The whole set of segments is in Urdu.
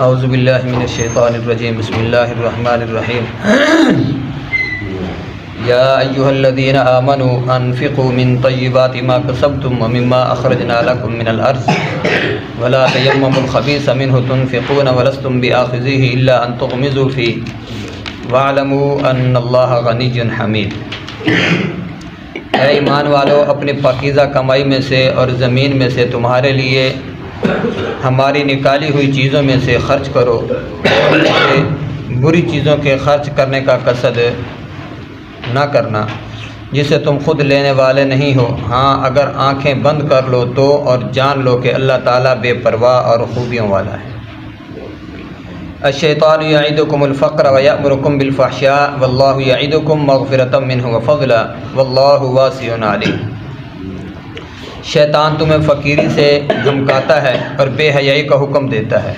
اعوذ باللہ من الشیطان الرجیم بسم اللہ الرحمن الرحیم یا ایہا الذین آمنوا انفقوا من طیبات ما کسبتم ومما اخرجنا لکم من الارض ولا تیمموا الخبیث منہ تنفقون ولستم بآخذیہ الا ان تغمضوا فیہ واعلموا ان اللہ غنی حمید۔ اے ایمان والو، اپنی پاکیزہ کمائی میں سے اور زمین میں سے تمہارے لیے ہماری نکالی ہوئی چیزوں میں سے خرچ کرو، اور ان سے بری چیزوں کے خرچ کرنے کا قصد نہ کرنا جسے تم خود لینے والے نہیں ہو۔ ہاں، اگر آنکھیں بند کر لو تو، اور جان لو کہ اللہ تعالیٰ بے پرواہ اور خوبیوں والا ہے۔ الشیطان یعدکم الفقر ویأمرکم بالفحشاء واللہ یعدکم مغفرۃ منہ وفضلا واللہ واسع علیم۔ شیطان تمہیں فقیری سے دھمکاتا ہے اور بے حیائی کا حکم دیتا ہے،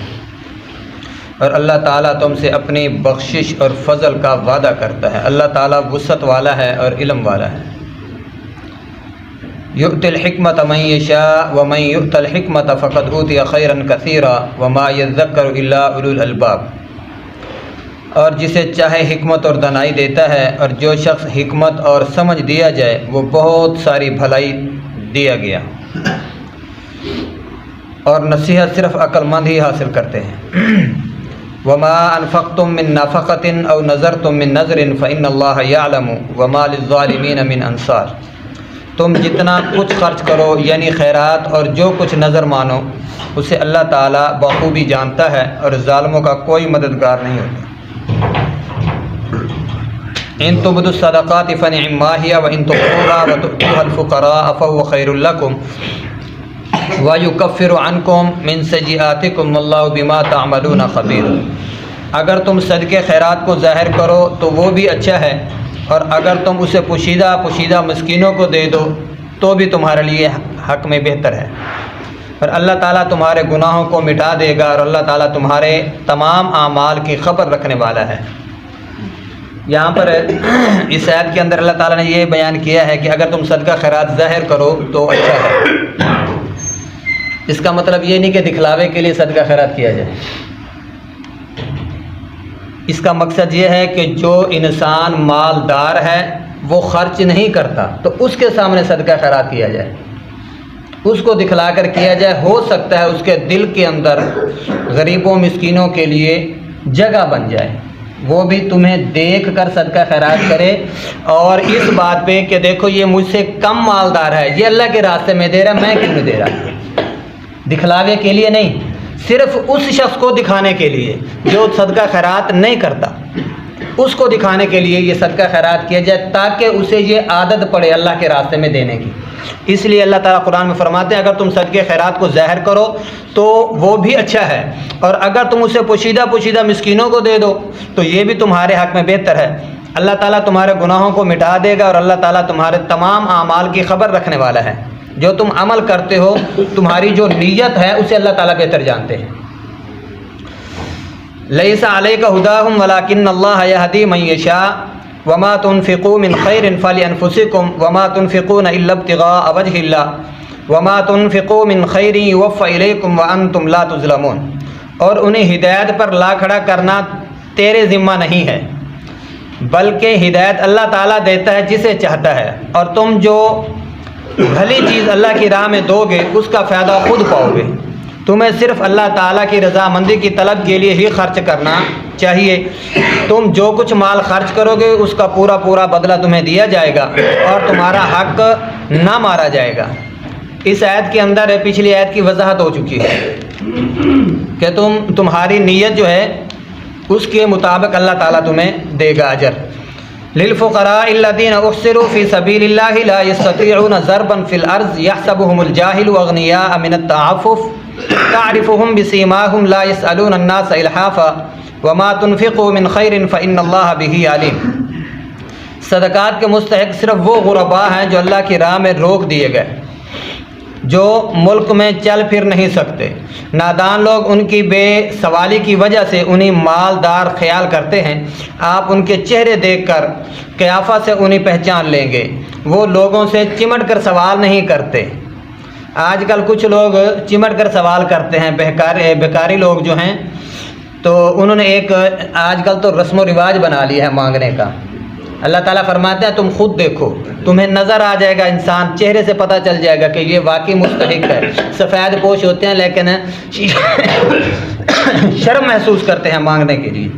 اور اللہ تعالیٰ تم سے اپنی بخشش اور فضل کا وعدہ کرتا ہے۔ اللہ تعالیٰ وسعت والا ہے اور علم والا ہے۔ یؤتی الحکمۃ من یشاء ومن یؤت الحکمۃ فقد اوتی خیرا کثیرا وما یذکر الا اولو الالباب۔ اور جسے چاہے حکمت اور دانائی دیتا ہے، اور جو شخص حکمت اور سمجھ دیا جائے وہ بہت ساری بھلائی دیا گیا، اور نصیحت صرف عقل مند ہی حاصل کرتے ہیں۔ وما انفقتم من نفقۃ او نذرتم من نذر فإن اللہ یعلم وما للظالمین من انصار۔ تم جتنا کچھ خرچ کرو، یعنی خیرات اور جو کچھ نظر مانو، اسے اللہ تعالیٰ بخوبی جانتا ہے، اور ظالموں کا کوئی مددگار نہیں ہوتا۔ ان تبدوا الصدقات فنعما هي وان تخفوها وتؤتوها الفقراء فهو خير لكم ويكفر عنكم من سيئاتكم والله بما تعملون خبير۔ اگر تم صدقے خیرات کو ظاہر کرو تو وہ بھی اچھا ہے، اور اگر تم اسے پوشیدہ مسکینوں کو دے دو تو بھی تمہارے لیے حق میں بہتر ہے، اور اللہ تعالیٰ تمہارے گناہوں کو مٹا دے گا، اور اللہ تعالیٰ تمہارے تمام اعمال کی خبر رکھنے والا ہے۔ یہاں پر اس آیت کے اندر اللہ تعالیٰ نے یہ بیان کیا ہے کہ اگر تم صدقہ خیرات ظاہر کرو تو اچھا ہے۔ اس کا مطلب یہ نہیں کہ دکھلاوے کے لیے صدقہ خیرات کیا جائے۔ اس کا مقصد یہ ہے کہ جو انسان مالدار ہے وہ خرچ نہیں کرتا تو اس کے سامنے صدقہ خیرات کیا جائے، اس کو دکھلا کر کیا جائے۔ ہو سکتا ہے اس کے دل کے اندر غریبوں مسکینوں کے لیے جگہ بن جائے، وہ بھی تمہیں دیکھ کر صدقہ خیرات کرے، اور اس بات پہ کہ دیکھو یہ مجھ سے کم مالدار ہے، یہ اللہ کے راستے میں دے رہا، میں کیوں نہیں دے رہا۔ دکھلاوے کے لیے نہیں، صرف اس شخص کو دکھانے کے لیے جو صدقہ خیرات نہیں کرتا، اس کو دکھانے کے لیے یہ صدقہ خیرات کیا جائے، تاکہ اسے یہ عادت پڑے اللہ کے راستے میں دینے کی۔ اس لیے اللہ تعالیٰ قرآن میں فرماتے ہیں اگر تم صدقے خیرات کو ظاہر کرو تو وہ بھی اچھا ہے، اور اگر تم اسے پوشیدہ مسکینوں کو دے دو تو یہ بھی تمہارے حق میں بہتر ہے۔ اللہ تعالیٰ تمہارے گناہوں کو مٹا دے گا، اور اللہ تعالیٰ تمہارے تمام اعمال کی خبر رکھنے والا ہے۔ جو تم عمل کرتے ہو، تمہاری جو نیت ہے اسے اللہ تعالیٰ بہتر جانتے ہیں۔ لیس علیک ھداھم ولکن اللہ یہدی من یشاء وما تنفقوا من خیر فلانفسکم وما تنفقون الا ابتغاء وجہ اللہ وما تنفقوا من خیر یوفى الیکم وانتم لا تظلمون۔ اور انہیں ہدایت پر لا کھڑا کرنا تیرے ذمہ نہیں ہے، بلکہ ہدایت اللہ تعالیٰ دیتا ہے جسے چاہتا ہے، اور تم جو بھلی چیز اللہ کی راہ میں دو گے اس کا فائدہ خود پاؤ گے۔ تمہیں صرف اللہ تعالیٰ کی رضامندی کی طلب کے لیے ہی خرچ کرنا چاہیے۔ تم جو کچھ مال خرچ کرو گے اس کا پورا بدلہ تمہیں دیا جائے گا، اور تمہارا حق نہ مارا جائے گا۔ اس آیت کے اندر پچھلی آیت کی وضاحت ہو چکی ہے کہ تمہاری نیت جو ہے اس کے مطابق اللہ تعالیٰ تمہیں دے گا اجر۔ للفقراء الذين احصروا في سبيل الله لا يستطيعون ضربا في الارض يحسبهم الجاهل اغنياء من التعفف تعرفهم بسيماهم لا يسألون الناس الحافا وما تنفقوا من خير فإن الله به عليم۔ صدقات کے مستحق صرف وہ غرباء ہیں جو اللہ کی راہ میں روک دیے گئے، جو ملک میں چل پھر نہیں سکتے۔ نادان لوگ ان کی بے سوالی کی وجہ سے انہیں مالدار خیال کرتے ہیں۔ آپ ان کے چہرے دیکھ کر قیافہ سے انہیں پہچان لیں گے، وہ لوگوں سے چمٹ کر سوال نہیں کرتے۔ آج کل کچھ لوگ چمٹ کر سوال کرتے ہیں، بیکاری لوگ جو ہیں تو انہوں نے ایک آج کل تو رسم و رواج بنا لیا ہے مانگنے کا۔ اللہ تعالیٰ فرماتے ہیں تم خود دیکھو، تمہیں نظر آ جائے گا، انسان چہرے سے پتہ چل جائے گا کہ یہ واقعی مستحق ہے۔ سفید پوش ہوتے ہیں لیکن شرم محسوس کرتے ہیں مانگنے کے لیے۔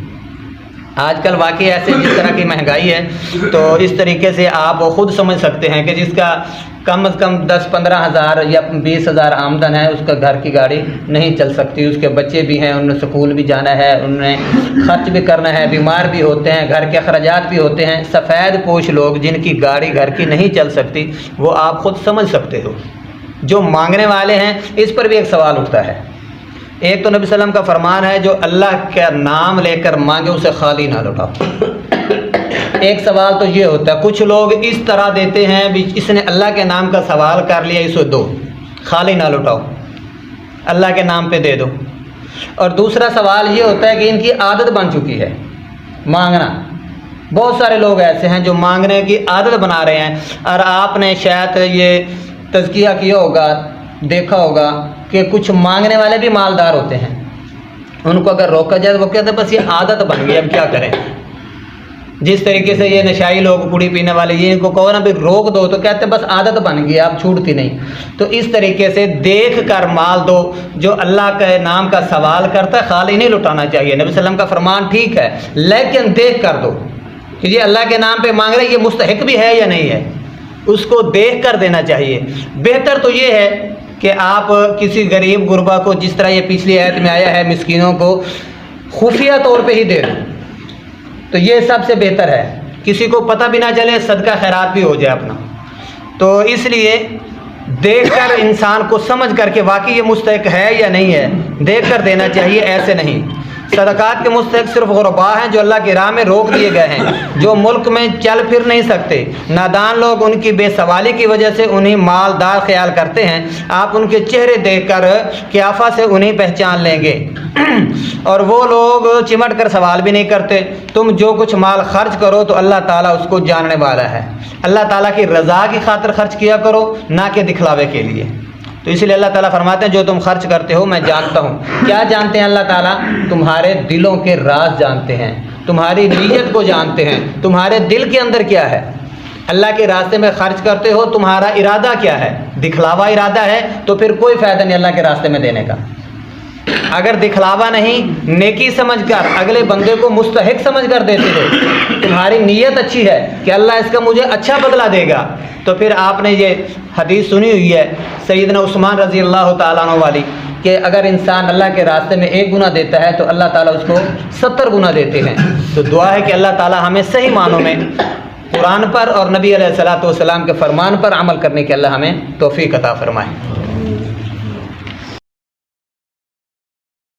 آج کل واقعی ایسے جس طرح کی مہنگائی ہے تو اس طریقے سے آپ خود سمجھ سکتے ہیں کہ جس کا کم از کم 10-15 ہزار یا 20 ہزار آمدن ہے، اس کا گھر کی گاڑی نہیں چل سکتی، اس کے بچے بھی ہیں، انہیں سکول بھی جانا ہے، انہیں خرچ بھی کرنا ہے، بیمار بھی ہوتے ہیں، گھر کے اخراجات بھی ہوتے ہیں۔ سفید پوش لوگ جن کی گاڑی گھر کی نہیں چل سکتی، وہ آپ خود سمجھ سکتے ہو۔ جو مانگنے والے ہیں اس پر بھی ایک سوال اٹھتا ہے۔ ایک تو نبی صلی اللہ علیہ وسلم کا فرمان ہے جو اللہ کا نام لے کر مانگے اسے خالی نہ لوٹاؤ۔ ایک سوال تو یہ ہوتا ہے، کچھ لوگ اس طرح دیتے ہیں بھی اس نے اللہ کے نام کا سوال کر لیا، اسے دو، خالی نہ لوٹاؤ، اللہ کے نام پہ دے دو۔ اور دوسرا سوال یہ ہوتا ہے کہ ان کی عادت بن چکی ہے مانگنا۔ بہت سارے لوگ ایسے ہیں جو مانگنے کی عادت بنا رہے ہیں، اور آپ نے شاید یہ تزکیہ کیا ہوگا، دیکھا ہوگا کہ کچھ مانگنے والے بھی مالدار ہوتے ہیں، ان کو اگر روکا جائے تو وہ کہتے ہیں بس یہ عادت بن گئی، اب کیا کریں۔ جس طریقے سے یہ نشائی لوگ، پوڑی پینے والے، یہ ان کو کہو نا بھی روک دو تو کہتے ہیں بس عادت بن گئی، اب چھوٹتی نہیں۔ تو اس طریقے سے دیکھ کر مال دو، جو اللہ کے نام کا سوال کرتا ہے خالی نہیں لٹانا چاہیے۔ نبی صلی اللہ علیہ وسلم کا فرمان ٹھیک ہے لیکن دیکھ کر دو کہ یہ اللہ کے نام پہ مانگ رہے، یہ مستحق بھی ہے یا نہیں ہے، اس کو دیکھ کر دینا چاہیے۔ بہتر تو یہ ہے کہ آپ کسی غریب غربا کو، جس طرح یہ پچھلی آیت میں آیا ہے، مسکینوں کو خفیہ طور پہ ہی دے دو، تو یہ سب سے بہتر ہے، کسی کو پتہ بھی نہ چلے، صدقہ خیرات بھی ہو جائے اپنا۔ تو اس لیے دیکھ کر انسان کو سمجھ کر کے واقعی یہ مستحق ہے یا نہیں ہے، دیکھ کر دینا چاہیے، ایسے نہیں۔ صدقات کے مستحق صرف غرباء ہیں جو اللہ کی راہ میں روک دیے گئے ہیں، جو ملک میں چل پھر نہیں سکتے۔ نادان لوگ ان کی بے سوالی کی وجہ سے انہیں مالدار خیال کرتے ہیں، آپ ان کے چہرے دیکھ کر قیافہ سے انہیں پہچان لیں گے۔ اور وہ لوگ چمٹ کر سوال بھی نہیں کرتے۔ تم جو کچھ مال خرچ کرو تو اللہ تعالیٰ اس کو جاننے والا ہے۔ اللہ تعالیٰ کی رضا کی خاطر خرچ کیا کرو، نہ کہ دکھلاوے کے لیے۔ تو اس لیے اللہ تعالیٰ فرماتے ہیں جو تم خرچ کرتے ہو میں جانتا ہوں۔ کیا جانتے ہیں اللہ تعالیٰ؟ تمہارے دلوں کے راز جانتے ہیں، تمہاری نیت کو جانتے ہیں، تمہارے دل کے اندر کیا ہے۔ اللہ کے راستے میں خرچ کرتے ہو، تمہارا ارادہ کیا ہے؟ دکھلاوا ارادہ ہے تو پھر کوئی فائدہ نہیں اللہ کے راستے میں دینے کا۔ اگر دکھلاوا نہیں، نیکی سمجھ کر اگلے بندے کو مستحق سمجھ کر دیتے ہو، تمہاری نیت اچھی ہے کہ اللہ اس کا مجھے اچھا بدلہ دے گا، تو پھر آپ نے یہ حدیث سنی ہوئی ہے سیدنا عثمان رضی اللہ تعالیٰ عنہ والی، کہ اگر انسان اللہ کے راستے میں 1 گنا دیتا ہے تو اللہ تعالیٰ اس کو 70 گنا دیتے ہیں۔ تو دعا ہے کہ اللہ تعالیٰ ہمیں صحیح معنوں میں قرآن پر اور نبی علیہ الصلوۃ والسلام کے فرمان پر عمل کرنے کی اللہ ہمیں توفیق عطا فرمائے۔